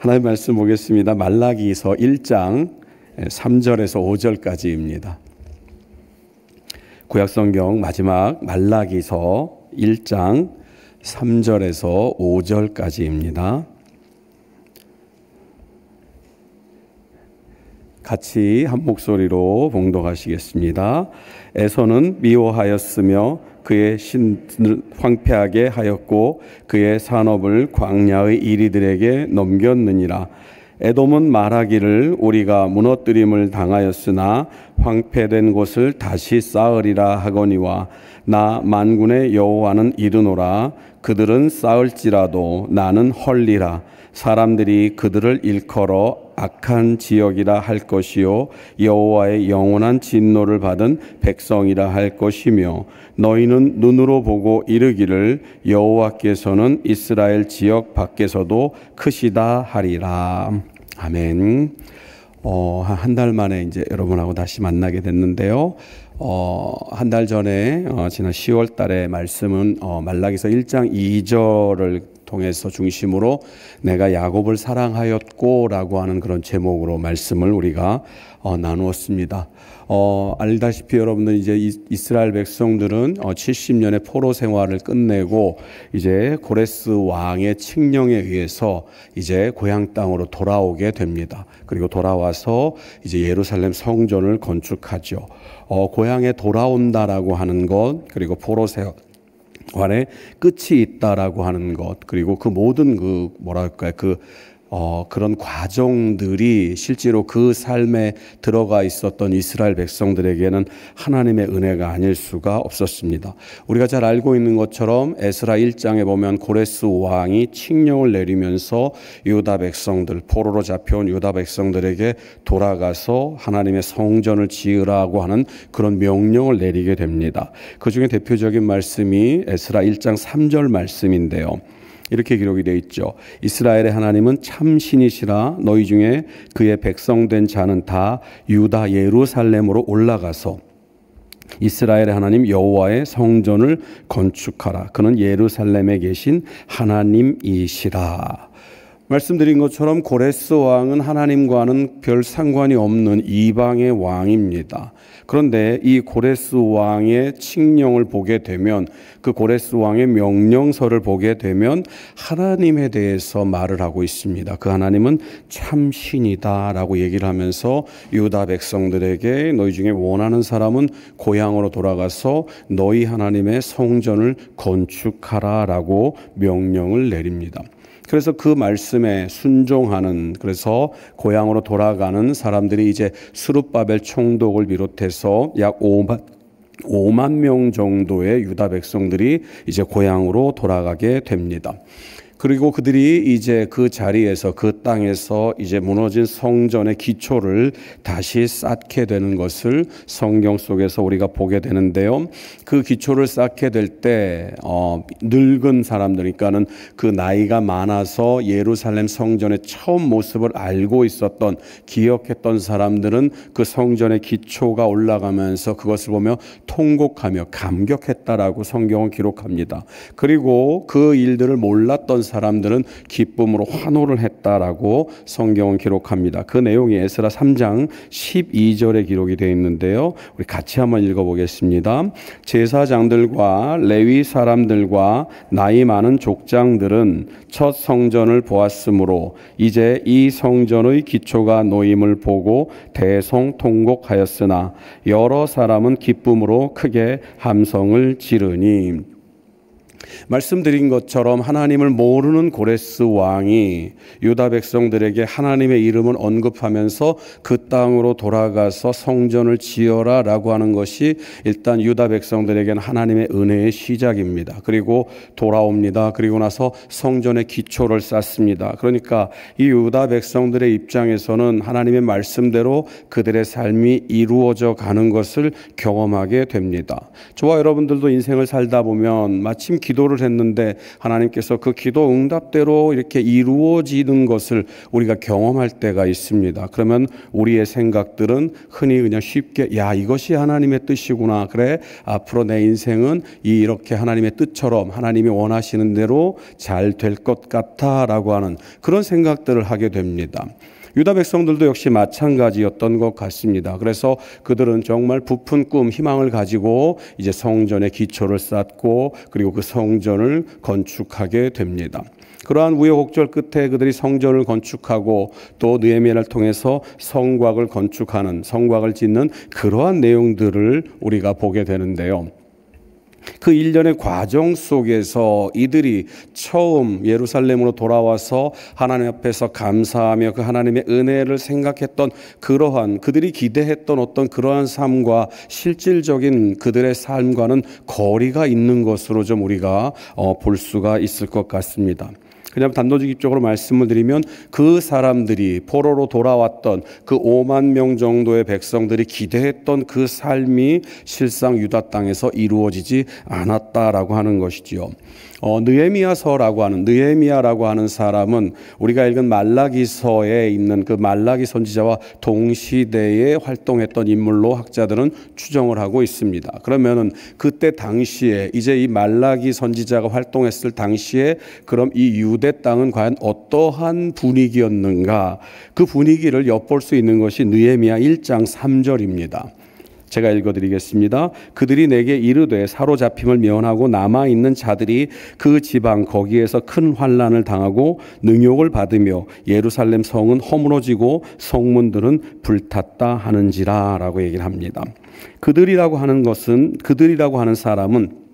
하나님 말씀 보겠습니다. 말라기서 1장 3절에서 5절까지입니다. 구약성경 마지막 말라기서 1장 3절에서 5절까지입니다. 같이 한 목소리로 봉독하시겠습니다. 에서는 미워하였으며 그의 신을 황폐하게 하였고 그의 산업을 광야의 이리들에게 넘겼느니라. 에돔은 말하기를 우리가 무너뜨림을 당하였으나 황폐된 곳을 다시 쌓으리라 하거니와 나 만군의 여호와는 이르노라. 그들은 쌓을지라도 나는 헐리라. 사람들이 그들을 일컬어 악한 지역이라 할 것이요 여호와의 영원한 진노를 받은 백성이라 할 것이며 너희는 눈으로 보고 이르기를 여호와께서는 이스라엘 지역 밖에서도 크시다 하리라. 아멘. 한 달 만에 이제 여러분하고 다시 만나게 됐는데요. 한 달 전에 지난 10월 달에 말씀은 말라기서 1장 2절을 통해서 중심으로 내가 야곱을 사랑하였고라고 하는 그런 제목으로 말씀을 우리가 나누었습니다. 알다시피 여러분들 이제 이스라엘 백성들은 70년의 포로 생활을 끝내고 이제 고레스 왕의 칙령에 의해서 이제 고향 땅으로 돌아오게 됩니다. 그리고 돌아와서 이제 예루살렘 성전을 건축하죠. 고향에 돌아온다라고 하는 것, 그리고 포로 생활의 끝이 있다라고 하는 것, 그리고 그 모든 그런 과정들이 실제로 그 삶에 들어가 있었던 이스라엘 백성들에게는 하나님의 은혜가 아닐 수가 없었습니다. 우리가 잘 알고 있는 것처럼 에스라 1장에 보면 고레스 왕이 칙령을 내리면서 유다 백성들, 포로로 잡혀온 유다 백성들에게 돌아가서 하나님의 성전을 지으라고 하는 그런 명령을 내리게 됩니다. 그 중에 대표적인 말씀이 에스라 1장 3절 말씀인데요. 이렇게 기록이 되어 있죠. 이스라엘의 하나님은 참신이시라. 너희 중에 그의 백성된 자는 다 유다 예루살렘으로 올라가서 이스라엘의 하나님 여호와의 성전을 건축하라. 그는 예루살렘에 계신 하나님이시라. 말씀드린 것처럼 고레스 왕은 하나님과는 별 상관이 없는 이방의 왕입니다. 그런데 이 고레스 왕의 칙령을 보게 되면, 그 고레스 왕의 명령서를 보게 되면 하나님에 대해서 말을 하고 있습니다. 그 하나님은 참신이다라고 얘기를 하면서 유다 백성들에게 너희 중에 원하는 사람은 고향으로 돌아가서 너희 하나님의 성전을 건축하라라고 명령을 내립니다. 그래서 그 말씀에 순종하는, 그래서 고향으로 돌아가는 사람들이 이제 스룹바벨 총독을 비롯해서 약 5만 명 정도의 유다 백성들이 이제 고향으로 돌아가게 됩니다. 그리고 그들이 이제 그 자리에서, 그 땅에서 이제 무너진 성전의 기초를 다시 쌓게 되는 것을 성경 속에서 우리가 보게 되는데요. 그 기초를 쌓게 될 때 늙은 사람들, 그러니까는 그 나이가 많아서 예루살렘 성전의 처음 모습을 알고 있었던, 기억했던 사람들은 그 성전의 기초가 올라가면서 그것을 보며 통곡하며 감격했다라고 성경은 기록합니다. 그리고 그 일들을 몰랐던 사람들은 기쁨으로 환호를 했다라고 성경은 기록합니다. 그 내용이 에스라 3장 12절에 기록이 되어 있는데요. 우리 같이 한번 읽어보겠습니다. 제사장들과 레위 사람들과 나이 많은 족장들은 첫 성전을 보았으므로 이제 이 성전의 기초가 놓임을 보고 대성통곡하였으나 여러 사람은 기쁨으로 크게 함성을 지르니. 말씀드린 것처럼 하나님을 모르는 고레스 왕이 유다 백성들에게 하나님의 이름을 언급하면서 그 땅으로 돌아가서 성전을 지어라 라고 하는 것이 일단 유다 백성들에게는 하나님의 은혜의 시작입니다. 그리고 돌아옵니다. 그리고 나서 성전의 기초를 쌓습니다. 그러니까 이 유다 백성들의 입장에서는 하나님의 말씀대로 그들의 삶이 이루어져 가는 것을 경험하게 됩니다. 저와 여러분들도 인생을 살다 보면 마침 기도를 했는데 하나님께서 그 기도 응답대로 이렇게 이루어지는 것을 우리가 경험할 때가 있습니다. 그러면 우리의 생각들은 흔히 그냥 쉽게 야, 이것이 하나님의 뜻이구나. 그래, 앞으로 내 인생은 이렇게 하나님의 뜻처럼 하나님이 원하시는 대로 잘 될 것 같아 라고 하는 그런 생각들을 하게 됩니다. 유다 백성들도 역시 마찬가지였던 것 같습니다. 그래서 그들은 정말 부푼 꿈, 희망을 가지고 이제 성전의 기초를 쌓고 그리고 그 성전을 건축하게 됩니다. 그러한 우여곡절 끝에 그들이 성전을 건축하고 또 느헤미야를 통해서 성곽을 건축하는, 성곽을 짓는 그러한 내용들을 우리가 보게 되는데요. 그 일련의 과정 속에서 이들이 처음 예루살렘으로 돌아와서 하나님 앞에서 감사하며 그 하나님의 은혜를 생각했던 그러한 그들이 기대했던 어떤 그러한 삶과 실질적인 그들의 삶과는 거리가 있는 것으로 좀 우리가 볼 수가 있을 것 같습니다. 그냥 단도직입적으로 말씀을 드리면 그 사람들이 포로로 돌아왔던 그 5만 명 정도의 백성들이 기대했던 그 삶이 실상 유다 땅에서 이루어지지 않았다라고 하는 것이지요. 느헤미야라고 하는 사람은 우리가 읽은 말라기서에 있는 그 말라기 선지자와 동시대에 활동했던 인물로 학자들은 추정을 하고 있습니다. 그러면은 그때 당시에 이제 이 말라기 선지자가 활동했을 당시에 그럼 이 유대 땅은 과연 어떠한 분위기였는가? 그 분위기를 엿볼 수 있는 것이 느헤미야 1장 3절입니다. 제가 읽어드리겠습니다. 그들이 내게 이르되 사로잡힘을 면하고 남아있는 자들이 그 지방 거기에서 큰 환난을 당하고 능욕을 받으며 예루살렘 성은 허물어지고 성문들은 불탔다 하는지라 라고 얘기를 합니다. 그들이라고 하는 사람은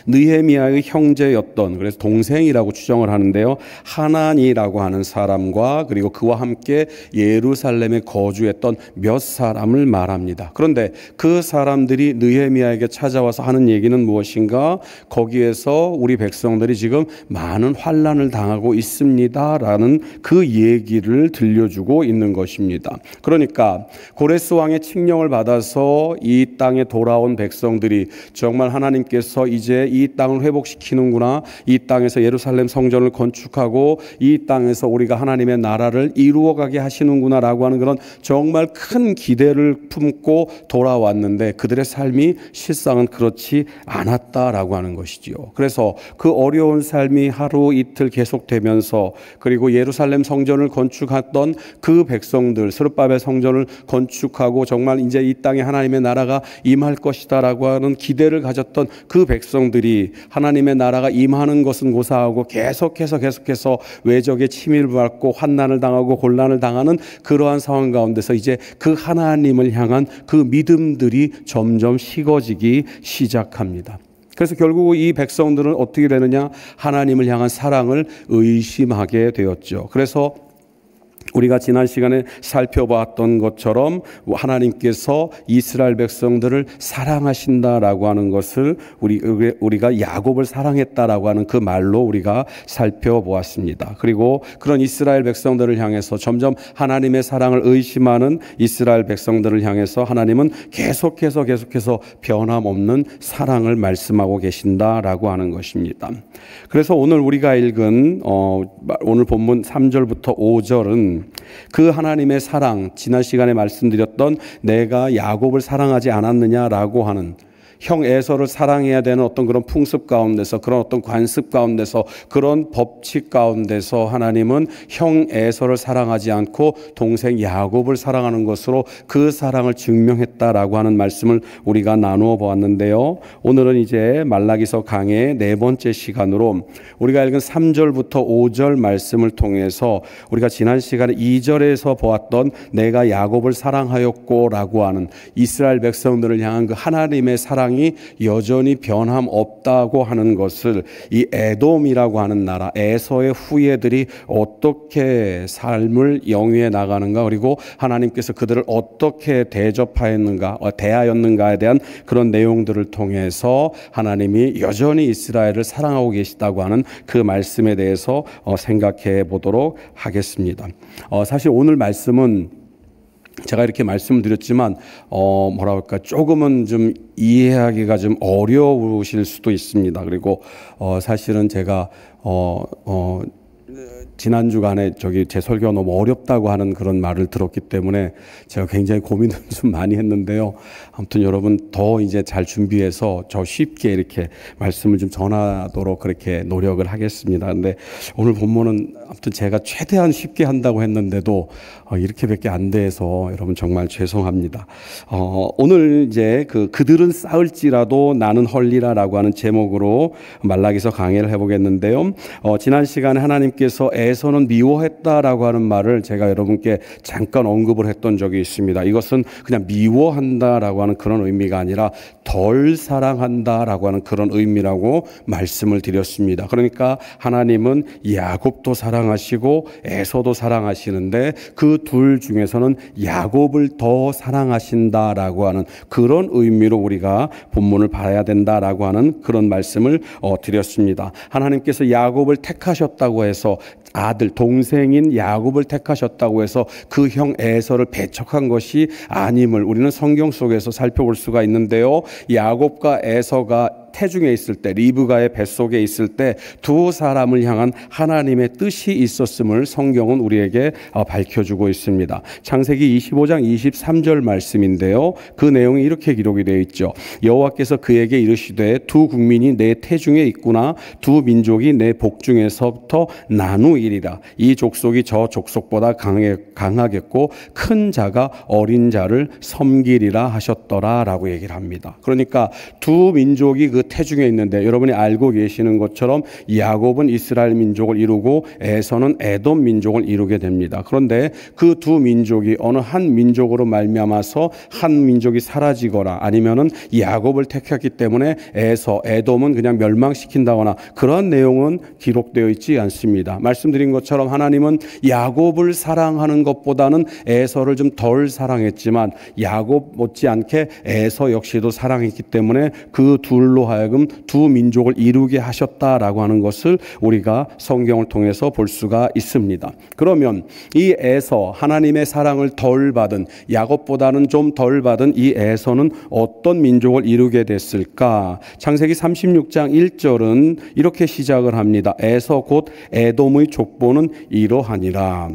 느헤미야의 형제였던, 그래서 동생이라고 추정을 하는데요, 하난이라고 하는 사람과 그리고 그와 함께 예루살렘에 거주했던 몇 사람을 말합니다. 그런데 그 사람들이 느헤미야에게 찾아와서 하는 얘기는 무엇인가? 거기에서 우리 백성들이 지금 많은 환난을 당하고 있습니다라는 그 얘기를 들려주고 있는 것입니다. 그러니까 고레스 왕의 칙령을 받아서 이 땅에 돌아온 백성들이 정말 하나님께서 이제 이 땅을 회복시키는구나, 이 땅에서 예루살렘 성전을 건축하고 이 땅에서 우리가 하나님의 나라를 이루어가게 하시는구나 라고 하는 그런 정말 큰 기대를 품고 돌아왔는데 그들의 삶이 실상은 그렇지 않았다라고 하는 것이지요. 그래서 그 어려운 삶이 하루 이틀 계속되면서 그리고 예루살렘 성전을 건축했던 그 백성들, 스룹바벨 성전을 건축하고 정말 이제 이 땅에 하나님의 나라가 임할 것이다라고 하는 기대를 가졌던 그 백성들이 하나님의 나라가 임하는 것은 고사하고 계속해서 외적의 침입을 받고 환난을 당하고 곤란을 당하는 그러한 상황 가운데서 이제 그 하나님을 향한 그 믿음들이 점점 식어지기 시작합니다. 그래서 결국 이 백성들은 어떻게 되느냐? 하나님을 향한 사랑을 의심하게 되었죠. 그래서 우리가 지난 시간에 살펴봤던 것처럼 하나님께서 이스라엘 백성들을 사랑하신다라고 하는 것을 우리가 야곱을 사랑했다라고 하는 그 말로 우리가 살펴보았습니다. 그리고 그런 이스라엘 백성들을 향해서 점점 하나님의 사랑을 의심하는 이스라엘 백성들을 향해서 하나님은 계속해서 변함없는 사랑을 말씀하고 계신다라고 하는 것입니다. 그래서 오늘 우리가 읽은 오늘 본문 3절부터 5절은 그 하나님의 사랑, 지난 시간에 말씀드렸던 내가 야곱을 사랑하지 않았느냐라고 하는 형 에서를 사랑해야 되는 어떤 그런 풍습 가운데서, 그런 어떤 관습 가운데서, 그런 법칙 가운데서 하나님은 형 에서를 사랑하지 않고 동생 야곱을 사랑하는 것으로 그 사랑을 증명했다라고 하는 말씀을 우리가 나누어 보았는데요. 오늘은 이제 말라기서 강의 네 번째 시간으로 우리가 읽은 3절부터 5절 말씀을 통해서 우리가 지난 시간에 2절에서 보았던 내가 야곱을 사랑하였고라고 하는 이스라엘 백성들을 향한 그 하나님의 사랑이 여전히 변함없다고 하는 것을 이 에돔이라고 하는 나라, 에서의 후예들이 어떻게 삶을 영위해 나가는가, 그리고 하나님께서 그들을 어떻게 대하였는가에 대한 그런 내용들을 통해서 하나님이 여전히 이스라엘을 사랑하고 계시다고 하는 그 말씀에 대해서 생각해 보도록 하겠습니다. 사실 오늘 말씀은 제가 이렇게 말씀을 드렸지만 뭐라 할까 조금은 좀 이해하기가 좀 어려우실 수도 있습니다. 그리고 사실은 제가 지난 주간에 제 설교가 너무 어렵다고 하는 그런 말을 들었기 때문에 제가 굉장히 고민을 좀 많이 했는데요. 아무튼 여러분 더 이제 잘 준비해서 저 쉽게 이렇게 말씀을 좀 전하도록 그렇게 노력을 하겠습니다. 근데 오늘 본문은 아무튼 제가 최대한 쉽게 한다고 했는데도 이렇게밖에 안 돼서 여러분 정말 죄송합니다. 오늘 이제 그들은 싸울지라도 나는 헐리라라고 하는 제목으로 말라기서 강해를 해보겠는데요. 지난 시간에 하나님께서 에서는 미워했다라고 하는 말을 제가 여러분께 잠깐 언급을 했던 적이 있습니다. 이것은 그냥 미워한다라고 하는 그런 의미가 아니라 덜 사랑한다라고 하는 그런 의미라고 말씀을 드렸습니다. 그러니까 하나님은 야곱도 사랑하시고 에서도 사랑하시는데 그 둘 중에서는 야곱을 더 사랑하신다라고 하는 그런 의미로 우리가 본문을 봐야 된다라고 하는 그런 말씀을 드렸습니다. 하나님께서 야곱을 택하셨다고 해서 아들, 동생인 야곱을 택하셨다고 해서 그 형 에서를 배척한 것이 아님을 우리는 성경 속에서 살펴볼 수가 있는데요. 야곱과 에서가 태중에 있을 때, 리브가의 뱃속에 있을 때 두 사람을 향한 하나님의 뜻이 있었음을 성경은 우리에게 밝혀주고 있습니다. 창세기 25장 23절 말씀인데요. 그 내용이 이렇게 기록이 되어 있죠. 여호와께서 그에게 이르시되 두 국민이 내 태중에 있구나. 두 민족이 내 복중에서부터 나누이리라. 이 족속이 저 족속보다 강하겠고 큰 자가 어린 자를 섬기리라 하셨더라 라고 얘기를 합니다. 그러니까 두 민족이 그 태중에 있는데 여러분이 알고 계시는 것처럼 야곱은 이스라엘 민족을 이루고 에서는 에돔 민족을 이루게 됩니다. 그런데 그 두 민족이 어느 한 민족으로 말미암아서 한 민족이 사라지거나 아니면은 야곱을 택했기 때문에 에돔은 그냥 멸망시킨다거나 그런 내용은 기록되어 있지 않습니다. 말씀드린 것처럼 하나님은 야곱을 사랑하는 것보다는 에서를 좀 덜 사랑했지만 야곱 못지않게 에서 역시도 사랑했기 때문에 그 둘로 하여금 두 민족을 이루게 하셨다라고 하는 것을 우리가 성경을 통해서 볼 수가 있습니다. 그러면 이 에서 하나님의 사랑을 덜 받은 야곱보다는 좀 덜 받은 이 에서는 어떤 민족을 이루게 됐을까? 창세기 36장 1절은 이렇게 시작을 합니다. 에서 곧 에돔의 족보는 이러하니라.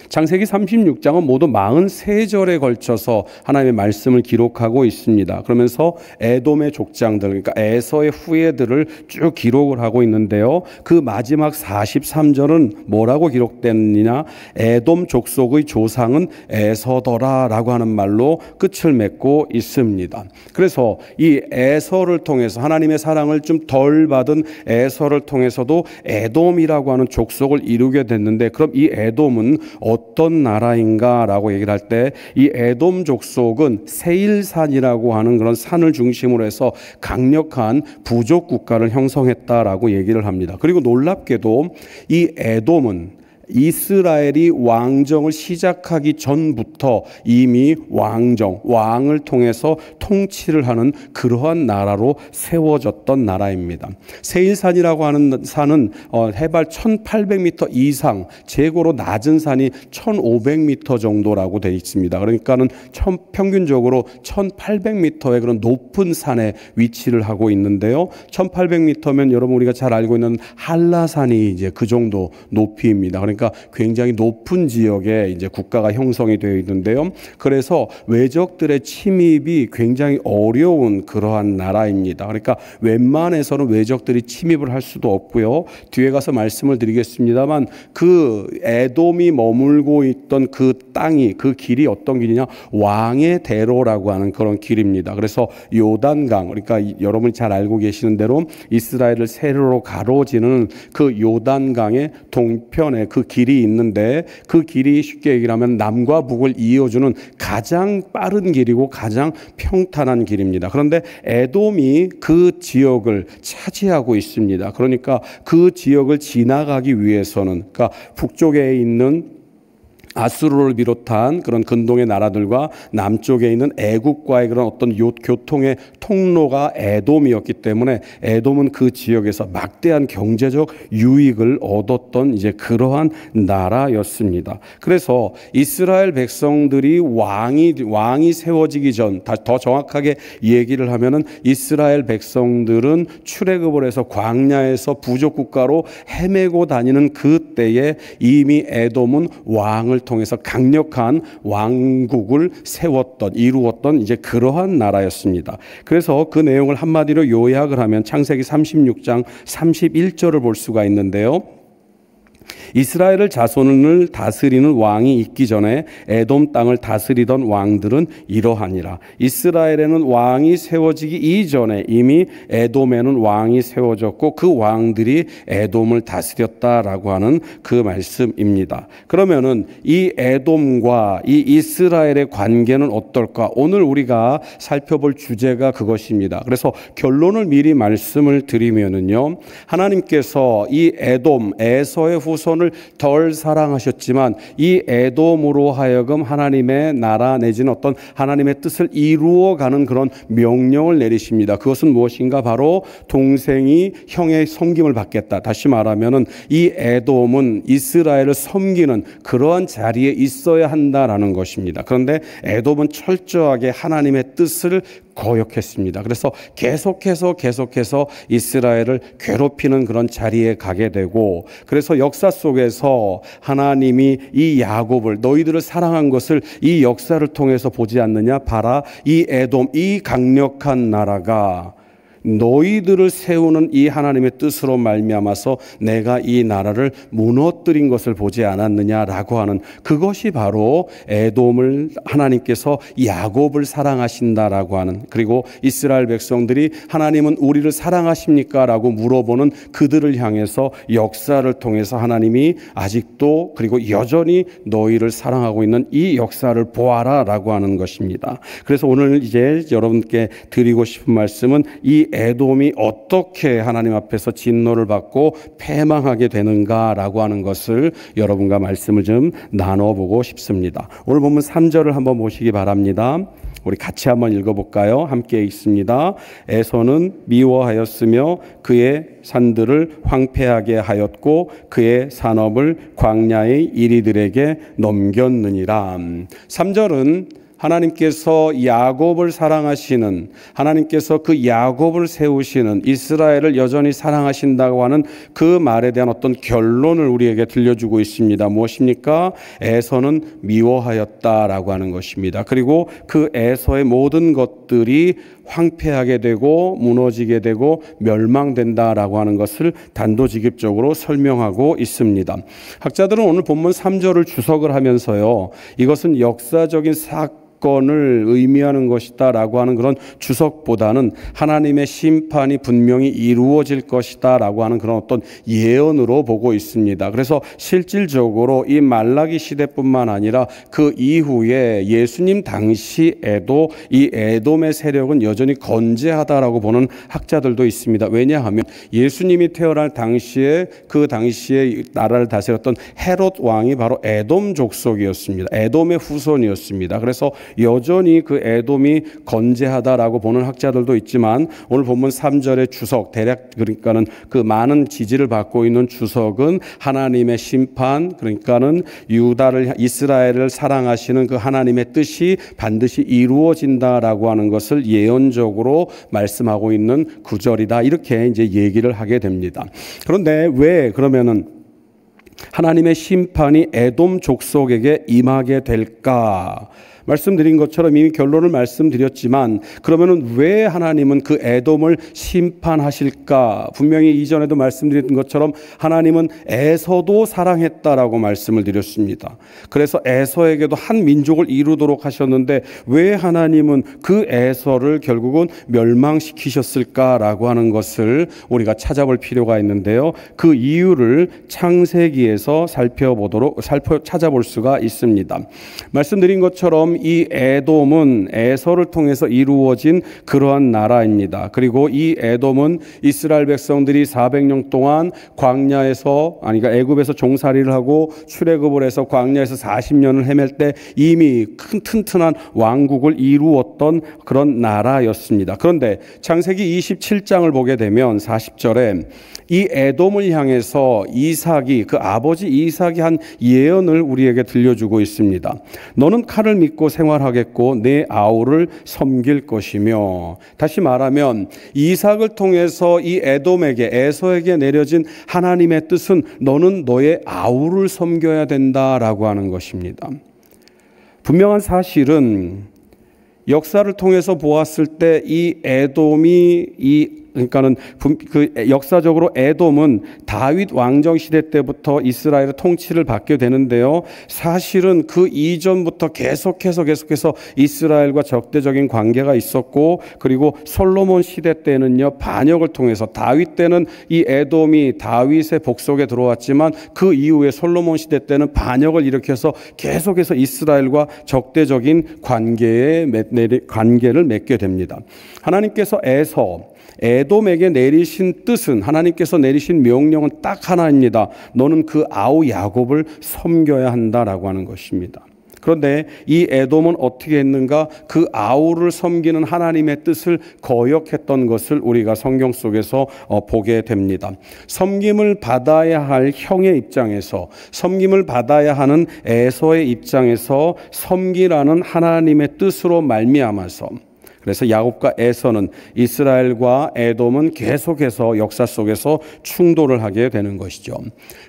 창세기 36장은 모두 43절에 걸쳐서 하나님의 말씀을 기록하고 있습니다. 그러면서 에돔의 족장들, 그러니까 에서의 후예들을 쭉 기록을 하고 있는데요. 그 마지막 43절은 뭐라고 기록됐느냐? 에돔 족속의 조상은 에서더라라고 하는 말로 끝을 맺고 있습니다. 그래서 이 에서를 통해서 하나님의 사랑을 좀 덜 받은 에서를 통해서도 에돔이라고 하는 족속을 이루게 됐는데 그럼 이 에돔은 어떤 나라인가라고 얘기를 할 때 이 에돔 족속은 세일산이라고 하는 그런 산을 중심으로 해서 강력한 부족 국가를 형성했다라고 얘기를 합니다. 그리고 놀랍게도 이 에돔은 이스라엘이 왕정을 시작하기 전부터 이미 왕을 통해서 통치를 하는 그러한 나라로 세워졌던 나라입니다. 세일산이라고 하는 산은 해발 1800m 이상, 최고로 낮은 산이 1500m 정도라고 되어 있습니다. 그러니까는 평균적으로 1800m의 그런 높은 산에 위치를 하고 있는데요. 1800m면 여러분 우리가 잘 알고 있는 한라산이 이제 그 정도 높이입니다. 그러니까 굉장히 높은 지역에 이제 국가가 형성이 되어 있는데요. 그래서 외적들의 침입이 굉장히 어려운 그러한 나라입니다. 그러니까 웬만해서는 외적들이 침입을 할 수도 없고요. 뒤에 가서 말씀을 드리겠습니다만 그 에돔이 머물고 있던 그 땅이 그 길이 어떤 길이냐? 왕의 대로라고 하는 그런 길입니다. 그래서 요단강, 그러니까 여러분이 잘 알고 계시는 대로 이스라엘을 세로로 가로지르는 그 요단강의 동편에 그 길이 있는데 그 길이 쉽게 얘기를 하면 남과 북을 이어주는 가장 빠른 길이고 가장 평탄한 길입니다. 그런데 에돔이 그 지역을 차지하고 있습니다. 그러니까 그 지역을 지나가기 위해서는 그러니까 북쪽에 있는 아수르를 비롯한 그런 근동의 나라들과 남쪽에 있는 애국과의 그런 어떤 교통의 통로가 에돔이었기 때문에 에돔은 그 지역에서 막대한 경제적 유익을 얻었던 이제 그러한 나라였습니다. 그래서 이스라엘 백성들이 왕이 세워지기 전, 더 정확하게 얘기를 하면은 이스라엘 백성들은 출애굽을 해서 광야에서 부족 국가로 헤매고 다니는 그때에 이미 에돔은 왕을 통해서 강력한 왕국을 이루었던 이제 그러한 나라였습니다. 그래서 그 내용을 한마디로 요약을 하면 창세기 36장 31절을 볼 수가 있는데요. 이스라엘을 자손을 다스리는 왕이 있기 전에 에돔 땅을 다스리던 왕들은 이러하니라. 이스라엘에는 왕이 세워지기 이전에 이미 에돔에는 왕이 세워졌고 그 왕들이 에돔을 다스렸다라고 하는 그 말씀입니다. 그러면은 이 에돔과 이 이스라엘의 관계는 어떨까? 오늘 우리가 살펴볼 주제가 그것입니다. 그래서 결론을 미리 말씀을 드리면은요, 하나님께서 이 에돔, 에서의 후손을 덜 사랑하셨지만 이 에돔으로 하여금 하나님의 나라 내지는 어떤 하나님의 뜻을 이루어가는 그런 명령을 내리십니다. 그것은 무엇인가? 바로 동생이 형의 섬김을 받겠다. 다시 말하면은 이 에돔은 이스라엘을 섬기는 그러한 자리에 있어야 한다라는 것입니다. 그런데 에돔은 철저하게 하나님의 뜻을 거역했습니다. 그래서 계속해서 이스라엘을 괴롭히는 그런 자리에 가게 되고, 그래서 역사 속에서 하나님이 이 야곱을, 너희들을 사랑한 것을 이 역사를 통해서 보지 않느냐? 봐라, 이 에돔, 이 강력한 나라가 너희들을 세우는 이 하나님의 뜻으로 말미암아서 내가 이 나라를 무너뜨린 것을 보지 않았느냐라고 하는, 그것이 바로 에돔을 하나님께서 야곱을 사랑하신다라고 하는, 그리고 이스라엘 백성들이 하나님은 우리를 사랑하십니까? 라고 물어보는 그들을 향해서 역사를 통해서 하나님이 아직도 그리고 여전히 너희를 사랑하고 있는 이 역사를 보아라 라고 하는 것입니다. 그래서 오늘 이제 여러분께 드리고 싶은 말씀은 이 에돔이 어떻게 하나님 앞에서 진노를 받고 패망하게 되는가라고 하는 것을 여러분과 말씀을 좀 나눠보고 싶습니다. 오늘 본문 3절을 한번 보시기 바랍니다. 우리 같이 한번 읽어볼까요? 함께 읽습니다. 에서는 미워하였으며 그의 산들을 황폐하게 하였고 그의 산업을 광야의 이리들에게 넘겼느니라. 3절은 하나님께서 야곱을 사랑하시는, 하나님께서 그 야곱을 세우시는, 이스라엘을 여전히 사랑하신다고 하는 그 말에 대한 어떤 결론을 우리에게 들려주고 있습니다. 무엇입니까? 에서는 미워하였다라고 하는 것입니다. 그리고 그 에서의 모든 것들이 황폐하게 되고 무너지게 되고 멸망된다라고 하는 것을 단도직입적으로 설명하고 있습니다. 학자들은 오늘 본문 3절을 주석을 하면서요, 이것은 역사적인 사건을 의미하는 것이다 라고 하는 그런 주석보다는 하나님의 심판이 분명히 이루어질 것이다 라고 하는 그런 어떤 예언으로 보고 있습니다. 그래서 실질적으로 이 말라기 시대뿐만 아니라 그 이후에 예수님 당시에도 이 에돔의 세력은 여전히 건재하다라고 보는 학자들도 있습니다. 왜냐하면 예수님이 태어날 당시에 그 당시에 나라를 다스렸던 헤롯 왕이 바로 에돔 족속이었습니다. 에돔의 후손이었습니다. 그래서 여전히 그 에돔이 건재하다라고 보는 학자들도 있지만 오늘 본문 3절의 주석, 대략 그러니까는 그 많은 지지를 받고 있는 주석은 하나님의 심판, 그러니까는 이스라엘을 사랑하시는 그 하나님의 뜻이 반드시 이루어진다라고 하는 것을 예언적으로 말씀하고 있는 구절이다, 이렇게 이제 얘기를 하게 됩니다. 그런데 왜 그러면은 하나님의 심판이 에돔 족속에게 임하게 될까? 말씀드린 것처럼 이미 결론을 말씀드렸지만, 그러면은 왜 하나님은 그 에돔을 심판하실까? 분명히 이전에도 말씀드린 것처럼 하나님은 에서도 사랑했다라고 말씀을 드렸습니다. 그래서 에서에게도 한 민족을 이루도록 하셨는데 왜 하나님은 그 에서를 결국은 멸망시키셨을까라고 하는 것을 우리가 찾아볼 필요가 있는데요. 그 이유를 창세기에서 찾아볼 수가 있습니다. 말씀드린 것처럼 것처럼 이 에돔은 에서를 통해서 이루어진 그러한 나라입니다. 그리고 이 에돔은 이스라엘 백성들이 400년 동안 광야에서 그러니까 애굽에서 종살이를 하고 출애굽을 해서 광야에서 40년을 헤맬 때 이미 큰 튼튼한 왕국을 이루었던 그런 나라였습니다. 그런데 창세기 27장을 보게 되면 40절에 이 에돔을 향해서 이삭이 그 아버지 이삭이 한 예언을 우리에게 들려주고 있습니다. 너는 칼을 믿고 생활하겠고 내 아우를 섬길 것이며, 다시 말하면 이삭을 통해서 이 에돔에게 에서에게 내려진 하나님의 뜻은 너는 너의 아우를 섬겨야 된다라고 하는 것입니다. 분명한 사실은 역사를 통해서 보았을 때 이 에돔이 그러니까는 그 역사적으로 에돔은 다윗 왕정 시대 때부터 이스라엘의 통치를 받게 되는데요. 사실은 그 이전부터 계속해서 이스라엘과 적대적인 관계가 있었고, 그리고 솔로몬 시대 때는요 반역을 통해서 다윗 때는 이 에돔이 다윗의 복속에 들어왔지만 그 이후에 솔로몬 시대 때는 반역을 일으켜서 계속해서 이스라엘과 적대적인 관계를 맺게 됩니다. 하나님께서 에돔에게 내리신 뜻은, 하나님께서 내리신 명령은 딱 하나입니다. 너는 그 아우 야곱을 섬겨야 한다라고 하는 것입니다. 그런데 이 에돔은 어떻게 했는가? 그 아우를 섬기는 하나님의 뜻을 거역했던 것을 우리가 성경 속에서 보게 됩니다. 섬김을 받아야 할 형의 입장에서, 섬김을 받아야 하는 에서의 입장에서 섬기라는 하나님의 뜻으로 말미암아서, 그래서 야곱과 에서는, 이스라엘과 에돔은 계속해서 역사 속에서 충돌을 하게 되는 것이죠.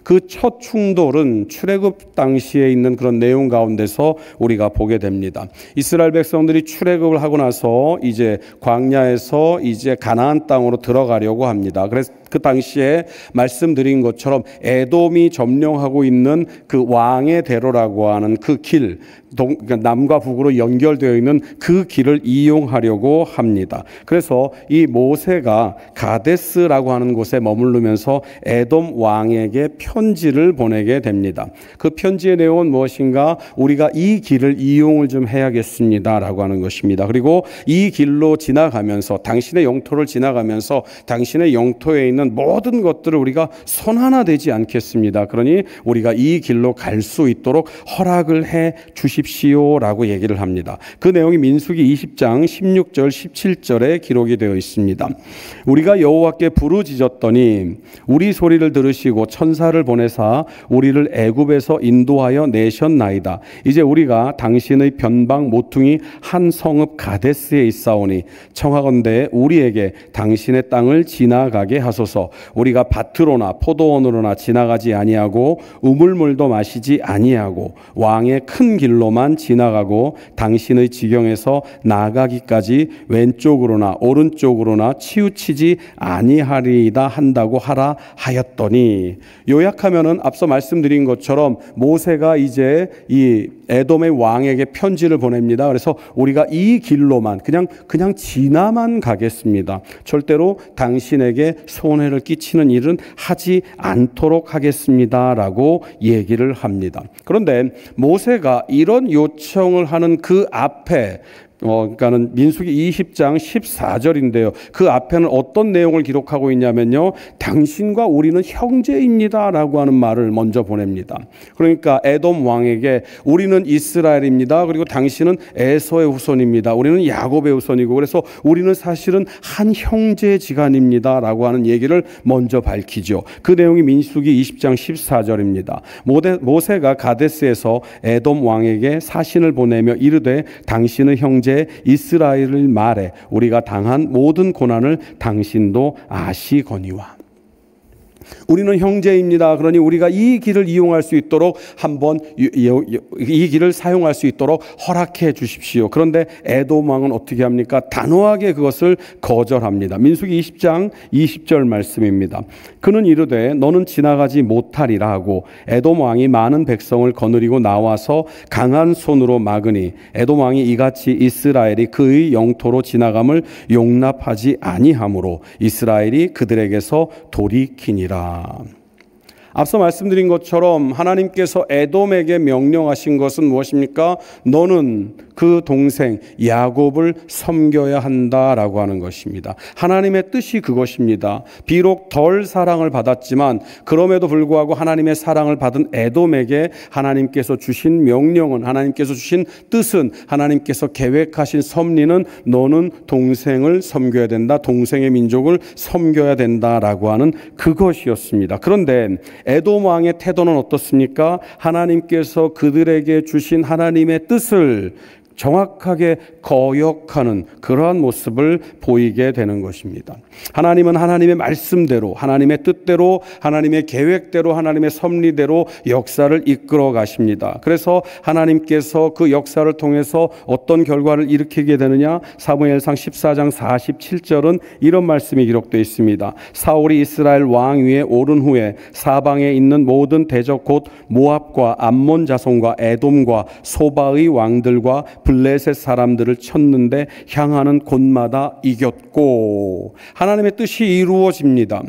그 첫 충돌은 출애굽 당시에 있는 그런 내용 가운데서 우리가 보게 됩니다. 이스라엘 백성들이 출애굽을 하고 나서 이제 광야에서 이제 가나안 땅으로 들어가려고 합니다. 그래서 그 당시에 말씀드린 것처럼 에돔이 점령하고 있는 그 왕의 대로라고 하는 그 길, 그러니까 남과 북으로 연결되어 있는 그 길을 이용하려고 합니다. 그래서 이 모세가 가데스라고 하는 곳에 머무르면서 에돔 왕에게 편지를 보내게 됩니다. 그 편지의 내용은 무엇인가? 우리가 이 길을 이용을 좀 해야겠습니다라고 하는 것입니다. 그리고 이 길로 지나가면서, 당신의 영토를 지나가면서 당신의 영토에 있는 모든 것들을 우리가 손 하나 대지 않겠습니다. 그러니 우리가 이 길로 갈 수 있도록 허락을 해 주십시오라고 얘기를 합니다. 그 내용이 민수기 20장 16절 17절에 기록이 되어 있습니다. 우리가 여호와께 부르짖었더니 우리 소리를 들으시고 천사를 보내사 우리를 애굽에서 인도하여 내셨나이다. 이제 우리가 당신의 변방 모퉁이 한 성읍 가데스에 있사오니 청하건대 우리에게 당신의 땅을 지나가게 하소서. 우리가 밭으로나 포도원으로나 지나가지 아니하고 우물물도 마시지 아니하고 왕의 큰 길로만 지나가고 당신의 지경에서 나가기까지 왼쪽으로나 오른쪽으로나 치우치지 아니하리이다 한다고 하라 하였더니, 요약하면은 앞서 말씀드린 것처럼 모세가 이제 이 에돔의 왕에게 편지를 보냅니다. 그래서 우리가 이 길로만 그냥 지나만 가겠습니다. 절대로 당신에게 손해를 끼치는 일은 하지 않도록 하겠습니다라고 얘기를 합니다. 그런데 모세가 이런 요청을 하는 그 앞에 그러니까는 민수기 20장 14절인데요. 그 앞에는 어떤 내용을 기록하고 있냐면요. 당신과 우리는 형제입니다라고 하는 말을 먼저 보냅니다. 그러니까 에돔 왕에게 우리는 이스라엘입니다. 그리고 당신은 에서의 후손입니다. 우리는 야곱의 후손이고, 그래서 우리는 사실은 한 형제지간입니다라고 하는 얘기를 먼저 밝히죠. 그 내용이 민수기 20장 14절입니다. 모세가 가데스에서 에돔 왕에게 사신을 보내며 이르되 당신의 형제 이스라엘을 말해 우리가 당한 모든 고난을 당신도 아시거니와. 우리는 형제입니다. 그러니 우리가 이 길을 이용할 수 있도록 한번 이 길을 사용할 수 있도록 허락해 주십시오. 그런데 에돔 왕은 어떻게 합니까? 단호하게 그것을 거절합니다. 민수기 20장 20절 말씀입니다. 그는 이르되 너는 지나가지 못하리라 하고 에돔 왕이 많은 백성을 거느리고 나와서 강한 손으로 막으니 에돔 왕이 이같이 이스라엘이 그의 영토로 지나감을 용납하지 아니하므로 이스라엘이 그들에게서 돌이키니라. 앞서 말씀드린 것처럼 하나님께서 에돔에게 명령하신 것은 무엇입니까? 너는 그 동생 야곱을 섬겨야 한다라고 하는 것입니다. 하나님의 뜻이 그것입니다. 비록 덜 사랑을 받았지만 그럼에도 불구하고 하나님의 사랑을 받은 에돔에게 하나님께서 주신 명령은, 하나님께서 주신 뜻은, 하나님께서 계획하신 섭리는 너는 동생을 섬겨야 된다, 동생의 민족을 섬겨야 된다라고 하는 그것이었습니다. 그런데 에돔 왕의 태도는 어떻습니까? 하나님께서 그들에게 주신 하나님의 뜻을 정확하게 거역하는 그러한 모습을 보이게 되는 것입니다. 하나님은 하나님의 말씀대로, 하나님의 뜻대로, 하나님의 계획대로, 하나님의 섭리대로 역사를 이끌어 가십니다. 그래서 하나님께서 그 역사를 통해서 어떤 결과를 일으키게 되느냐? 사무엘상 14장 47절은 이런 말씀이 기록되어 있습니다. 사울이 이스라엘 왕 위에 오른 후에 사방에 있는 모든 대적 곧 모압과 암몬 자손과 에돔과 소바의 왕들과 블레셋 사람들을 쳤는데 향하는 곳마다 이겼고, 하나님의 뜻이 이루어집니다.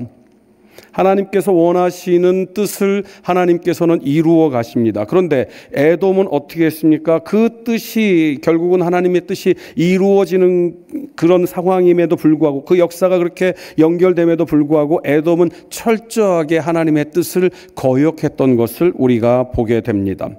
하나님께서 원하시는 뜻을 하나님께서는 이루어 가십니다. 그런데 에돔은 어떻게 했습니까? 그 뜻이 결국은 하나님의 뜻이 이루어지는 그런 상황임에도 불구하고, 그 역사가 그렇게 연결됨에도 불구하고 에돔은 철저하게 하나님의 뜻을 거역했던 것을 우리가 보게 됩니다.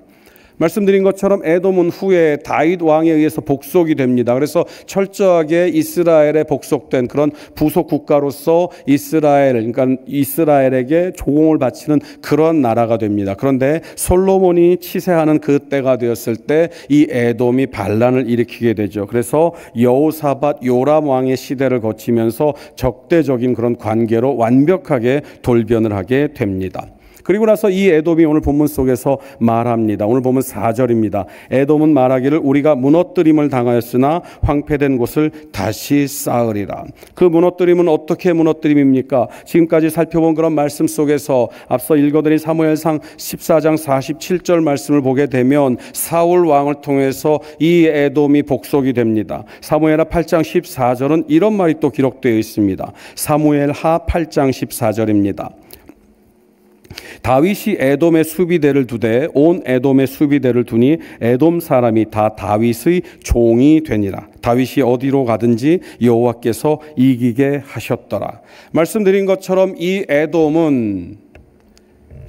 말씀드린 것처럼 에돔은 후에 다윗 왕에 의해서 복속이 됩니다. 그래서 철저하게 이스라엘에 복속된 그런 부속 국가로서 그러니까 이스라엘에게 조공을 바치는 그런 나라가 됩니다. 그런데 솔로몬이 치세하는 그 때가 되었을 때 이 에돔이 반란을 일으키게 되죠. 그래서 여호사밧 요람 왕의 시대를 거치면서 적대적인 그런 관계로 완벽하게 돌변을 하게 됩니다. 그리고 나서 이 에돔이 오늘 본문 속에서 말합니다. 오늘 보면 4절입니다. 에돔은 말하기를 우리가 무너뜨림을 당하였으나 황폐된 곳을 다시 쌓으리라. 그 무너뜨림은 어떻게 무너뜨림입니까? 지금까지 살펴본 그런 말씀 속에서 앞서 읽어드린 사무엘상 14장 47절 말씀을 보게 되면 사울 왕을 통해서 이 에돔이 복속이 됩니다. 사무엘하 8장 14절은 이런 말이 또 기록되어 있습니다. 사무엘하 8장 14절입니다. 다윗이 에돔의 수비대를 두되 온 에돔의 수비대를 두니 에돔 사람이 다 다윗의 종이 되니라. 다윗이 어디로 가든지 여호와께서 이기게 하셨더라. 말씀드린 것처럼 이 에돔은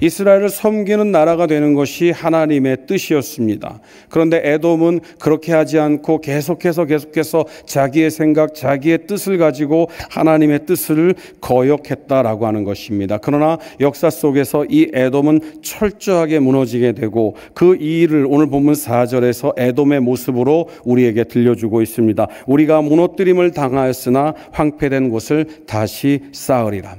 이스라엘을 섬기는 나라가 되는 것이 하나님의 뜻이었습니다. 그런데 에돔은 그렇게 하지 않고 계속해서 자기의 생각, 자기의 뜻을 가지고 하나님의 뜻을 거역했다라고 하는 것입니다. 그러나 역사 속에서 이 에돔은 철저하게 무너지게 되고 그 일을 오늘 본문 4절에서 에돔의 모습으로 우리에게 들려주고 있습니다. 우리가 무너뜨림을 당하였으나 황폐된 곳을 다시 쌓으리라.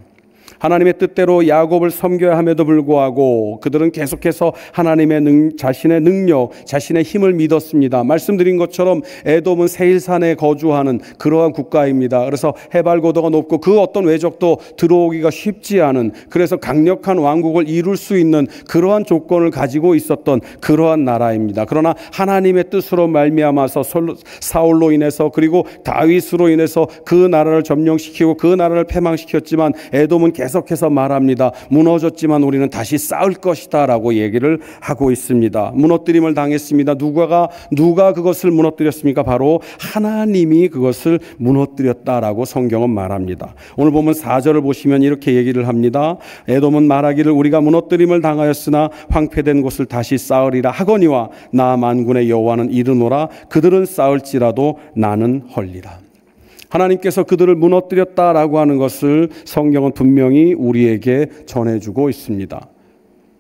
하나님의 뜻대로 야곱을 섬겨야 함에도 불구하고 그들은 계속해서 하나님의 자신의 능력, 자신의 힘을 믿었습니다. 말씀드린 것처럼 에돔은 세일산에 거주하는 그러한 국가입니다. 그래서 해발고도가 높고 그 어떤 외적도 들어오기가 쉽지 않은, 그래서 강력한 왕국을 이룰 수 있는 그러한 조건을 가지고 있었던 그러한 나라입니다. 그러나 하나님의 뜻으로 말미암아서 사울로 인해서 그리고 다윗으로 인해서 그 나라를 점령시키고 그 나라를 패망시켰지만 에돔은 계속해서 말합니다. 무너졌지만 우리는 다시 쌓을 것이다 라고 얘기를 하고 있습니다. 무너뜨림을 당했습니다. 누가 그것을 무너뜨렸습니까? 바로 하나님이 그것을 무너뜨렸다라고 성경은 말합니다. 오늘 보면 4절을 보시면 이렇게 얘기를 합니다. 에돔은 말하기를 우리가 무너뜨림을 당하였으나 황폐된 곳을 다시 쌓으리라 하거니와 나 만군의 여호와는 이르노라 그들은 쌓을지라도 나는 헐리라. 하나님께서 그들을 무너뜨렸다라고 하는 것을 성경은 분명히 우리에게 전해주고 있습니다.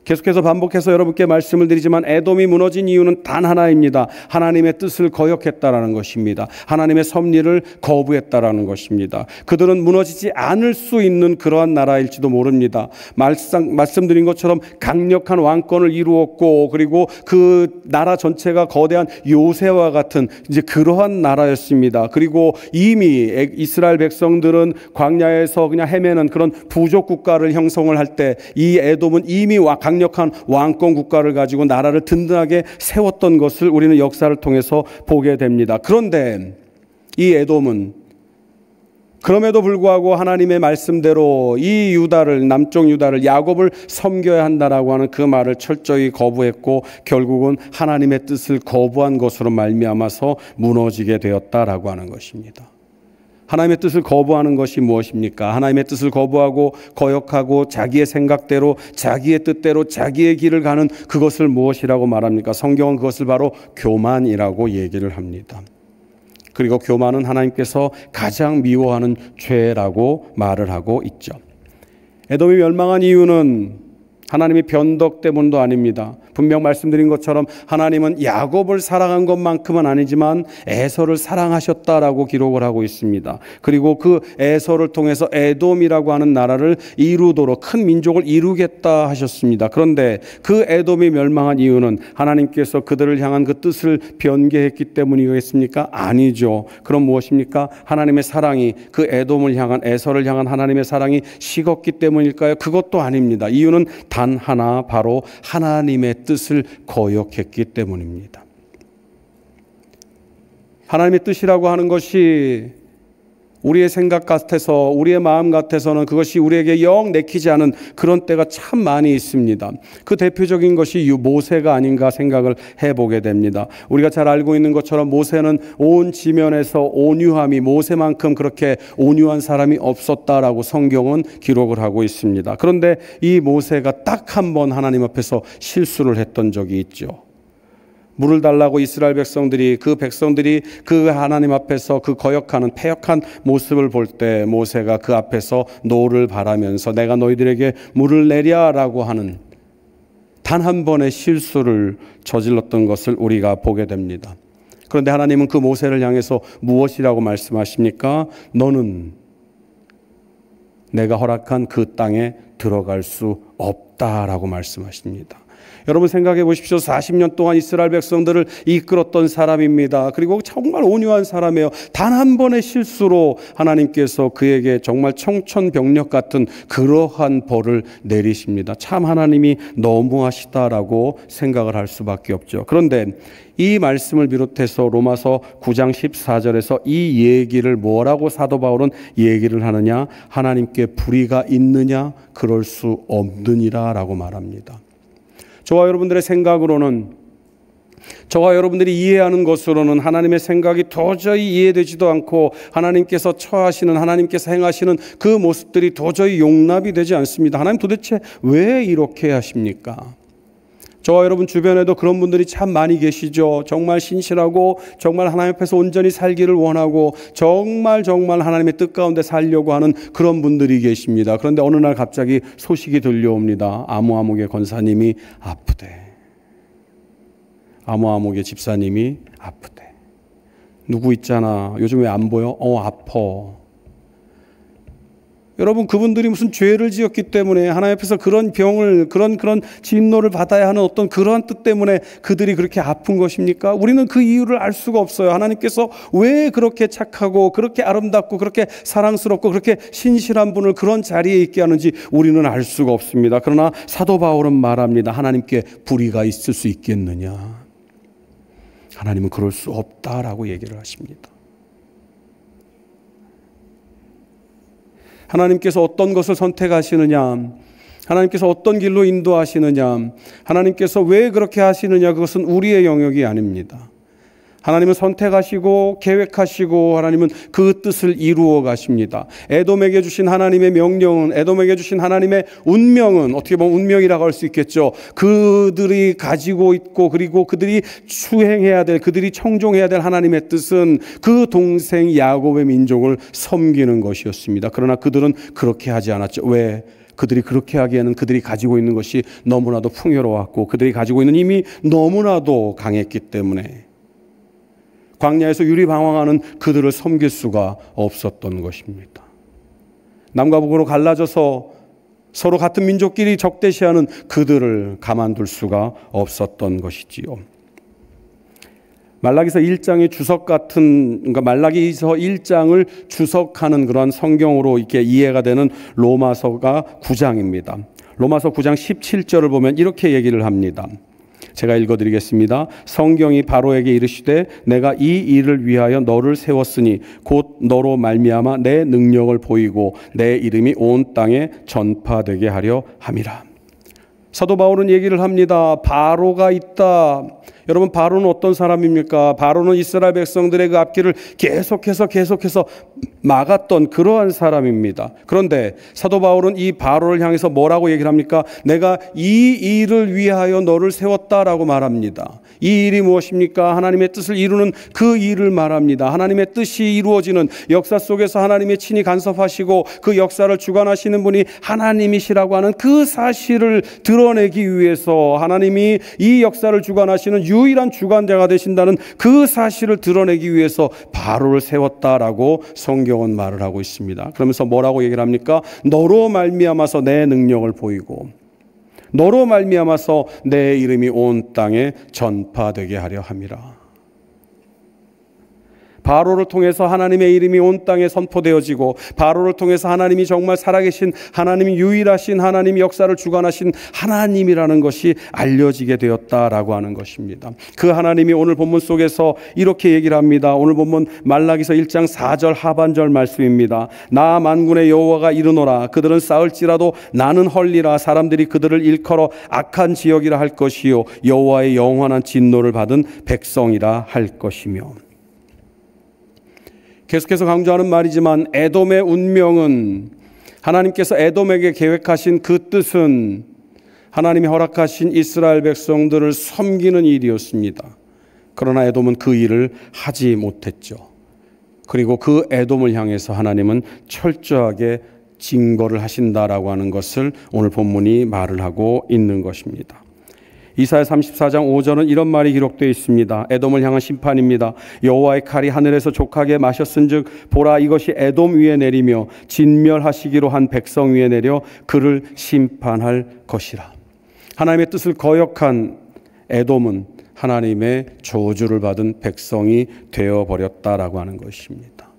계속해서 반복해서 여러분께 말씀을 드리지만 에돔이 무너진 이유는 단 하나입니다. 하나님의 뜻을 거역했다라는 것입니다. 하나님의 섭리를 거부했다라는 것입니다. 그들은 무너지지 않을 수 있는 그러한 나라일지도 모릅니다. 말씀드린 것처럼 강력한 왕권을 이루었고 그리고 그 나라 전체가 거대한 요새와 같은 이제 그러한 나라였습니다. 그리고 이미 이스라엘 백성들은 광야에서 그냥 헤매는 그런 부족 국가를 형성을 할 때 이 에돔은 이미 강력한 왕권 국가를 가지고 나라를 든든하게 세웠던 것을 우리는 역사를 통해서 보게 됩니다. 그런데 이 에돔은 그럼에도 불구하고 하나님의 말씀대로 이 유다를, 남쪽 유다를, 야곱을 섬겨야 한다라고 하는 그 말을 철저히 거부했고 결국은 하나님의 뜻을 거부한 것으로 말미암아서 무너지게 되었다라고 하는 것입니다. 하나님의 뜻을 거부하는 것이 무엇입니까? 하나님의 뜻을 거부하고 거역하고 자기의 생각대로, 자기의 뜻대로, 자기의 길을 가는 그것을 무엇이라고 말합니까? 성경은 그것을 바로 교만이라고 얘기를 합니다. 그리고 교만은 하나님께서 가장 미워하는 죄라고 말을 하고 있죠. 에돔이 멸망한 이유는 하나님의 변덕 때문도 아닙니다. 분명 말씀드린 것처럼 하나님은 야곱을 사랑한 것만큼은 아니지만 에서를 사랑하셨다라고 기록을 하고 있습니다. 그리고 그 에서를 통해서 에돔이라고 하는 나라를 이루도록 큰 민족을 이루겠다 하셨습니다. 그런데 그 에돔이 멸망한 이유는 하나님께서 그들을 향한 그 뜻을 변개했기 때문이겠습니까? 아니죠. 그럼 무엇입니까? 하나님의 사랑이 그 에돔을 향한, 에서를 향한 하나님의 사랑이 식었기 때문일까요? 그것도 아닙니다. 이유는 단 하나, 바로 하나님의 뜻을 거역했기 때문입니다. 하나님의 뜻이라고 하는 것이 우리의 생각 같아서, 우리의 마음 같아서는 그것이 우리에게 영 내키지 않은 그런 때가 참 많이 있습니다. 그 대표적인 것이 모세가 아닌가 생각을 해보게 됩니다. 우리가 잘 알고 있는 것처럼 모세는 온 지면에서 온유함이, 모세만큼 그렇게 온유한 사람이 없었다라고 성경은 기록을 하고 있습니다. 그런데 이 모세가 딱 한 번 하나님 앞에서 실수를 했던 적이 있죠. 물을 달라고 이스라엘 백성들이, 그 백성들이 그 하나님 앞에서 그 거역하는 패역한 모습을 볼 때 모세가 그 앞에서 노를 바라면서 내가 너희들에게 물을 내랴라고 하는 단 한 번의 실수를 저질렀던 것을 우리가 보게 됩니다. 그런데 하나님은 그 모세를 향해서 무엇이라고 말씀하십니까? 너는 내가 허락한 그 땅에 들어갈 수 없다라고 말씀하십니다. 여러분 생각해 보십시오. 40년 동안 이스라엘 백성들을 이끌었던 사람입니다. 그리고 정말 온유한 사람이에요. 단 한 번의 실수로 하나님께서 그에게 정말 청천벽력 같은 그러한 벌을 내리십니다. 참 하나님이 너무하시다라고 생각을 할 수밖에 없죠. 그런데 이 말씀을 비롯해서 로마서 9장 14절에서 이 얘기를 뭐라고 사도 바울은 얘기를 하느냐? 하나님께 불의가 있느냐? 그럴 수 없느니라 라고 말합니다. 저와 여러분들의 생각으로는, 저와 여러분들이 이해하는 것으로는 하나님의 생각이 도저히 이해되지도 않고 하나님께서 처하시는, 하나님께서 행하시는 그 모습들이 도저히 용납이 되지 않습니다. 하나님 도대체 왜 이렇게 하십니까? 저와 여러분 주변에도 그런 분들이 참 많이 계시죠. 정말 신실하고 정말 하나님 앞에서 온전히 살기를 원하고 정말 하나님의 뜻 가운데 살려고 하는 그런 분들이 계십니다. 그런데 어느 날 갑자기 소식이 들려옵니다. 아무아목의 권사님이 아프대. 아무아목의 집사님이 아프대. 누구 있잖아. 요즘 왜 안 보여? 아파. 여러분, 그분들이 무슨 죄를 지었기 때문에 하나님 앞에서 그런 병을, 그런 진노를 받아야 하는 어떤 그러한 뜻 때문에 그들이 그렇게 아픈 것입니까? 우리는 그 이유를 알 수가 없어요. 하나님께서 왜 그렇게 착하고 그렇게 아름답고 그렇게 사랑스럽고 그렇게 신실한 분을 그런 자리에 있게 하는지 우리는 알 수가 없습니다. 그러나 사도 바울은 말합니다. 하나님께 불의가 있을 수 있겠느냐? 하나님은 그럴 수 없다라고 얘기를 하십니다. 하나님께서 어떤 것을 선택하시느냐, 하나님께서 어떤 길로 인도하시느냐, 하나님께서 왜 그렇게 하시느냐, 그것은 우리의 영역이 아닙니다. 하나님은 선택하시고 계획하시고 하나님은 그 뜻을 이루어 가십니다. 에돔에게 주신 하나님의 명령은, 에돔에게 주신 하나님의 운명은, 어떻게 보면 운명이라고 할 수 있겠죠. 그들이 가지고 있고 그리고 그들이 수행해야 될, 그들이 청종해야 될 하나님의 뜻은 그 동생 야곱의 민족을 섬기는 것이었습니다. 그러나 그들은 그렇게 하지 않았죠. 왜? 그들이 그렇게 하기에는 그들이 가지고 있는 것이 너무나도 풍요로웠고 그들이 가지고 있는 힘이 너무나도 강했기 때문에 광야에서 유리방황하는 그들을 섬길 수가 없었던 것입니다. 남과 북으로 갈라져서 서로 같은 민족끼리 적대시하는 그들을 가만둘 수가 없었던 것이지요. 말라기서 1장의 주석 같은, 그러니까 말라기서 1장을 주석하는 그런 성경으로 이렇게 이해가 되는 로마서가 9장입니다. 로마서 9장 17절을 보면 이렇게 얘기를 합니다. 제가 읽어드리겠습니다. 성경이 바로에게 이르시되 내가 이 일을 위하여 너를 세웠으니 곧 너로 말미암아 내 능력을 보이고 내 이름이 온 땅에 전파되게 하려 함이라. 사도 바울은 얘기를 합니다. 바로가 있다. 여러분, 바로는 어떤 사람입니까? 바로는 이스라엘 백성들의 그 앞길을 계속해서 막았던 그러한 사람입니다. 그런데 사도 바울은 이 바로를 향해서 뭐라고 얘기를 합니까? 내가 이 일을 위하여 너를 세웠다라고 말합니다. 이 일이 무엇입니까? 하나님의 뜻을 이루는 그 일을 말합니다. 하나님의 뜻이 이루어지는 역사 속에서 하나님의 친히 간섭하시고 그 역사를 주관하시는 분이 하나님이시라고 하는 그 사실을 드러내기 위해서 하나님이 이 역사를 주관하시는 유일한 주관자가 되신다는 그 사실을 드러내기 위해서 바로를 세웠다라고 성경은 말을 하고 있습니다. 그러면서 뭐라고 얘기를 합니까? 너로 말미암아서 내 능력을 보이고 너로 말미암아서 내 이름이 온 땅에 전파되게 하려 함이라. 바로를 통해서 하나님의 이름이 온 땅에 선포되어지고 바로를 통해서 하나님이 정말 살아계신 하나님이 유일하신 하나님 역사를 주관하신 하나님이라는 것이 알려지게 되었다라고 하는 것입니다. 그 하나님이 오늘 본문 속에서 이렇게 얘기를 합니다. 오늘 본문 말라기서 1장 4절 하반절 말씀입니다. 나 만군의 여호와가 이르노라. 그들은 싸울지라도 나는 헐리라. 사람들이 그들을 일컬어 악한 지역이라 할 것이요 여호와의 영원한 진노를 받은 백성이라 할 것이며. 계속해서 강조하는 말이지만 에돔의 운명은 하나님께서 에돔에게 계획하신 그 뜻은 하나님이 허락하신 이스라엘 백성들을 섬기는 일이었습니다. 그러나 에돔은 그 일을 하지 못했죠. 그리고 그 에돔을 향해서 하나님은 철저하게 징벌을 하신다라고 하는 것을 오늘 본문이 말을 하고 있는 것입니다. 이사야 34장 5절은 이런 말이 기록되어 있습니다. 에돔을 향한 심판입니다. 여호와의 칼이 하늘에서 족하게 마셨은즉 보라 이것이 에돔 위에 내리며 진멸하시기로 한 백성 위에 내려 그를 심판할 것이라. 하나님의 뜻을 거역한 에돔은 하나님의 저주를 받은 백성이 되어버렸다라고 하는 것입니다.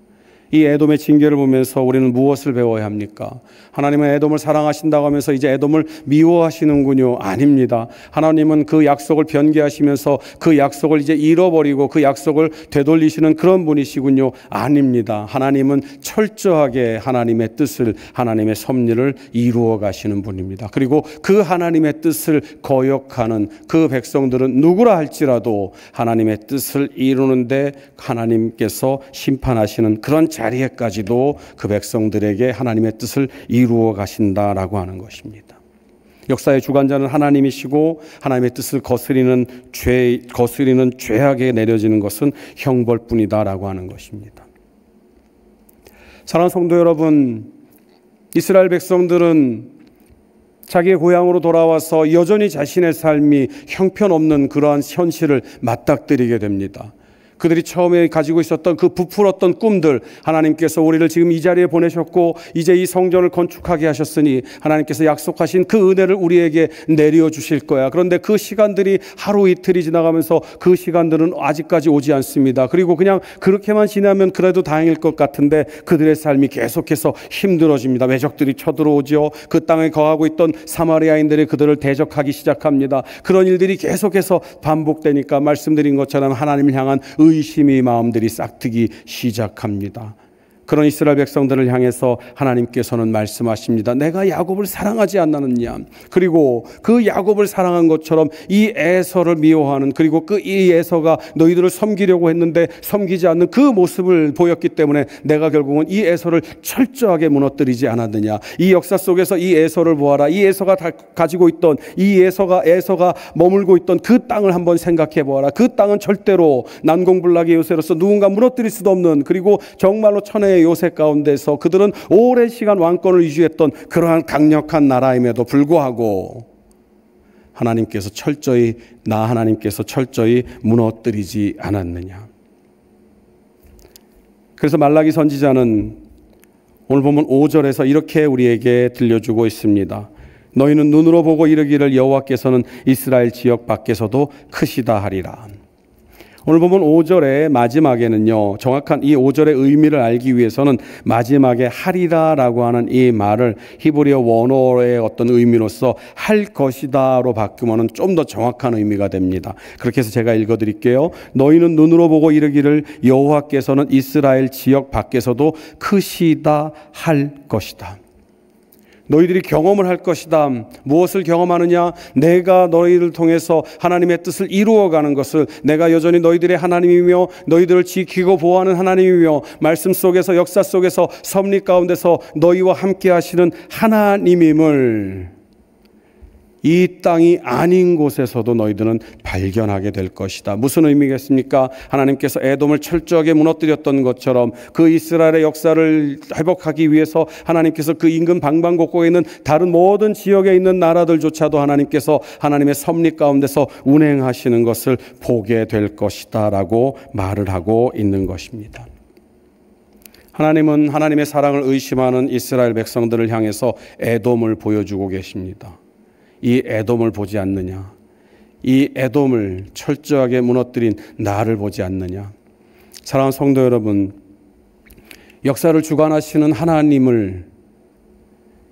이 에돔의 징계를 보면서 우리는 무엇을 배워야 합니까? 하나님은 에돔을 사랑하신다고 하면서 이제 에돔을 미워하시는군요. 아닙니다. 하나님은 그 약속을 변개하시면서 그 약속을 이제 잃어버리고 그 약속을 되돌리시는 그런 분이시군요. 아닙니다. 하나님은 철저하게 하나님의 뜻을, 하나님의 섭리를 이루어 가시는 분입니다. 그리고 그 하나님의 뜻을 거역하는 그 백성들은 누구라 할지라도 하나님의 뜻을 이루는데 하나님께서 심판하시는 그런 자리에까지도 그 백성들에게 하나님의 뜻을 이루어 가신다라고 하는 것입니다. 역사의 주관자는 하나님이시고 하나님의 뜻을 거스리는 죄악에 내려지는 것은 형벌뿐이다라고 하는 것입니다. 사랑하는 성도 여러분, 이스라엘 백성들은 자기의 고향으로 돌아와서 여전히 자신의 삶이 형편없는 그러한 현실을 맞닥뜨리게 됩니다. 그들이 처음에 가지고 있었던 그 부풀었던 꿈들, 하나님께서 우리를 지금 이 자리에 보내셨고 이제 이 성전을 건축하게 하셨으니 하나님께서 약속하신 그 은혜를 우리에게 내려주실 거야. 그런데 그 시간들이 하루 이틀이 지나가면서 그 시간들은 아직까지 오지 않습니다. 그리고 그냥 그렇게만 지나면 그래도 다행일 것 같은데 그들의 삶이 계속해서 힘들어집니다. 외적들이 쳐들어오죠. 그 땅에 거하고 있던 사마리아인들이 그들을 대적하기 시작합니다. 그런 일들이 계속해서 반복되니까 말씀드린 것처럼 하나님을 향한 의심의 마음들이 싹트기 시작합니다. 그런 이스라엘 백성들을 향해서 하나님께서는 말씀하십니다. 내가 야곱을 사랑하지 않느냐. 그리고 그 야곱을 사랑한 것처럼 이 에서를 미워하는, 그리고 이 에서가 너희들을 섬기려고 했는데 섬기지 않는 그 모습을 보였기 때문에 내가 결국은 이 에서를 철저하게 무너뜨리지 않았느냐. 이 역사 속에서 이 에서를 보아라. 이 에서가 가지고 있던, 이 에서가 머물고 있던 그 땅을 한번 생각해 보아라. 그 땅은 절대로 난공불락의 요새로서 누군가 무너뜨릴 수도 없는, 그리고 정말로 천혜의 요새 가운데서 그들은 오랜 시간 왕권을 유지했던 그러한 강력한 나라임에도 불구하고 하나님께서 철저히 무너뜨리지 않았느냐. 그래서 말라기 선지자는 오늘 보면 5절에서 이렇게 우리에게 들려주고 있습니다. 너희는 눈으로 보고 이르기를 여호와께서는 이스라엘 지역 밖에서도 크시다 하리라. 오늘 보면 5절의 마지막에는요, 정확한 이 5절의 의미를 알기 위해서는 마지막에 하리라라고 하는 이 말을 히브리어 원어의 어떤 의미로서 할 것이다로 바꾸면 좀 더 정확한 의미가 됩니다. 그렇게 해서 제가 읽어드릴게요. 너희는 눈으로 보고 이르기를 여호와께서는 이스라엘 지역 밖에서도 크시다 할 것이다. 너희들이 경험을 할 것이다. 무엇을 경험하느냐? 내가 너희를 통해서 하나님의 뜻을 이루어가는 것을, 내가 여전히 너희들의 하나님이며 너희들을 지키고 보호하는 하나님이며 말씀 속에서, 역사 속에서, 섭리 가운데서 너희와 함께 하시는 하나님임을 이 땅이 아닌 곳에서도 너희들은 발견하게 될 것이다. 무슨 의미겠습니까? 하나님께서 에돔을 철저하게 무너뜨렸던 것처럼 그 이스라엘의 역사를 회복하기 위해서 하나님께서 그 인근 방방곡곡에 있는 다른 모든 지역에 있는 나라들조차도 하나님께서 하나님의 섭리 가운데서 운행하시는 것을 보게 될 것이다 라고 말을 하고 있는 것입니다. 하나님은 하나님의 사랑을 의심하는 이스라엘 백성들을 향해서 에돔을 보여주고 계십니다. 이 에돔을 보지 않느냐? 이 에돔을 철저하게 무너뜨린 나를 보지 않느냐? 사랑하는 성도 여러분, 역사를 주관하시는 하나님을,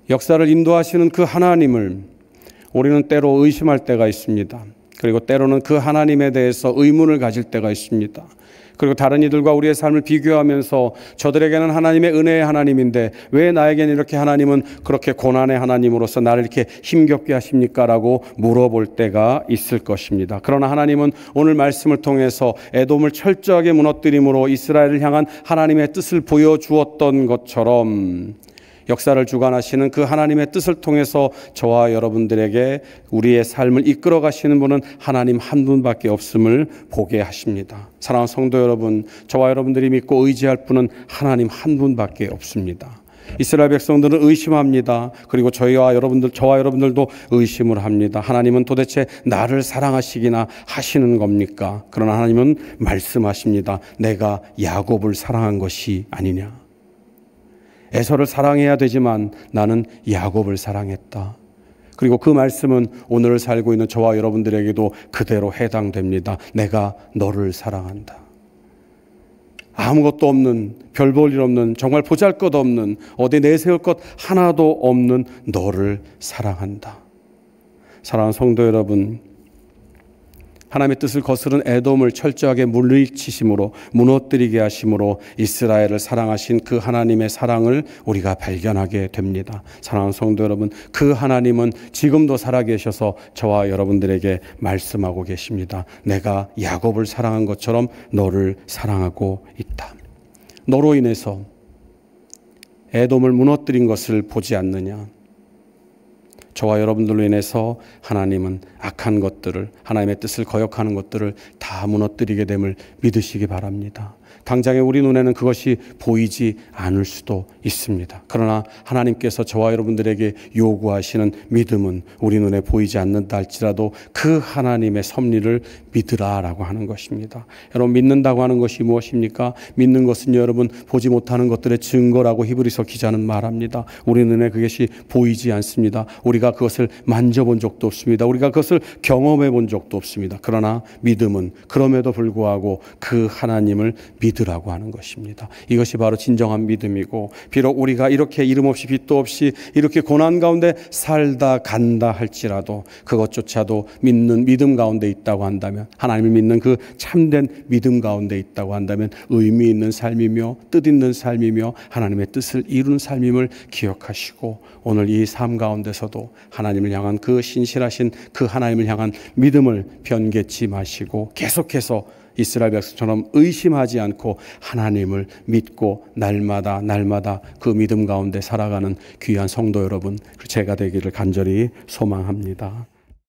역사를 인도하시는 그 하나님을 우리는 때로 의심할 때가 있습니다. 그리고 때로는 그 하나님에 대해서 의문을 가질 때가 있습니다. 그리고 다른 이들과 우리의 삶을 비교하면서 저들에게는 하나님의 은혜의 하나님인데 왜 나에게는 이렇게 하나님은 그렇게 고난의 하나님으로서 나를 이렇게 힘겹게 하십니까? 라고 물어볼 때가 있을 것입니다. 그러나 하나님은 오늘 말씀을 통해서 에돔을 철저하게 무너뜨림으로 이스라엘을 향한 하나님의 뜻을 보여주었던 것처럼 역사를 주관하시는 그 하나님의 뜻을 통해서 저와 여러분들에게 우리의 삶을 이끌어 가시는 분은 하나님 한 분밖에 없음을 보게 하십니다. 사랑하는 성도 여러분, 저와 여러분들이 믿고 의지할 분은 하나님 한 분밖에 없습니다. 이스라엘 백성들은 의심합니다. 그리고 저와 여러분들도 의심을 합니다. 하나님은 도대체 나를 사랑하시기나 하시는 겁니까? 그러나 하나님은 말씀하십니다. 내가 야곱을 사랑한 것이 아니냐? 에서를 사랑해야 되지만 나는 야곱을 사랑했다. 그리고 그 말씀은 오늘 살고 있는 저와 여러분들에게도 그대로 해당됩니다. 내가 너를 사랑한다. 아무것도 없는, 별 볼 일 없는, 정말 보잘것없는, 어디 내세울 것 하나도 없는 너를 사랑한다. 사랑하는 성도 여러분, 하나님의 뜻을 거스른 에돔을 철저하게 물리치심으로, 무너뜨리게 하심으로 이스라엘을 사랑하신 그 하나님의 사랑을 우리가 발견하게 됩니다. 사랑하는 성도 여러분, 그 하나님은 지금도 살아계셔서 저와 여러분들에게 말씀하고 계십니다. 내가 야곱을 사랑한 것처럼 너를 사랑하고 있다. 너로 인해서 에돔을 무너뜨린 것을 보지 않느냐? 저와 여러분들로 인해서 하나님은 악한 것들을, 하나님의 뜻을 거역하는 것들을 다 무너뜨리게 됨을 믿으시기 바랍니다. 당장에 우리 눈에는 그것이 보이지 않을 수도 있습니다. 그러나 하나님께서 저와 여러분들에게 요구하시는 믿음은 우리 눈에 보이지 않는다 할지라도 그 하나님의 섭리를 믿으라라고 하는 것입니다. 여러분, 믿는다고 하는 것이 무엇입니까? 믿는 것은 여러분 보지 못하는 것들의 증거라고 히브리서 기자는 말합니다. 우리 눈에 그것이 보이지 않습니다. 우리가 그것을 만져본 적도 없습니다. 우리가 그것을 경험해 본 적도 없습니다. 그러나 믿음은 그럼에도 불구하고 그 하나님을 믿으라고 하는 것입니다. 이것이 바로 진정한 믿음이고, 비록 우리가 이렇게 이름 없이 빛도 없이 이렇게 고난 가운데 살다 간다 할지라도 그것조차도 믿는 믿음 가운데 있다고 한다면, 하나님을 믿는 그 참된 믿음 가운데 있다고 한다면 의미 있는 삶이며 뜻 있는 삶이며 하나님의 뜻을 이루는 삶임을 기억하시고, 오늘 이 삶 가운데서도 하나님을 향한 그 신실하신 그 하나님을 향한 믿음을 변개치 마시고 계속해서 이스라엘 백성처럼 의심하지 않고 하나님을 믿고 날마다 그 믿음 가운데 살아가는 귀한 성도 여러분, 제가 되기를 간절히 소망합니다.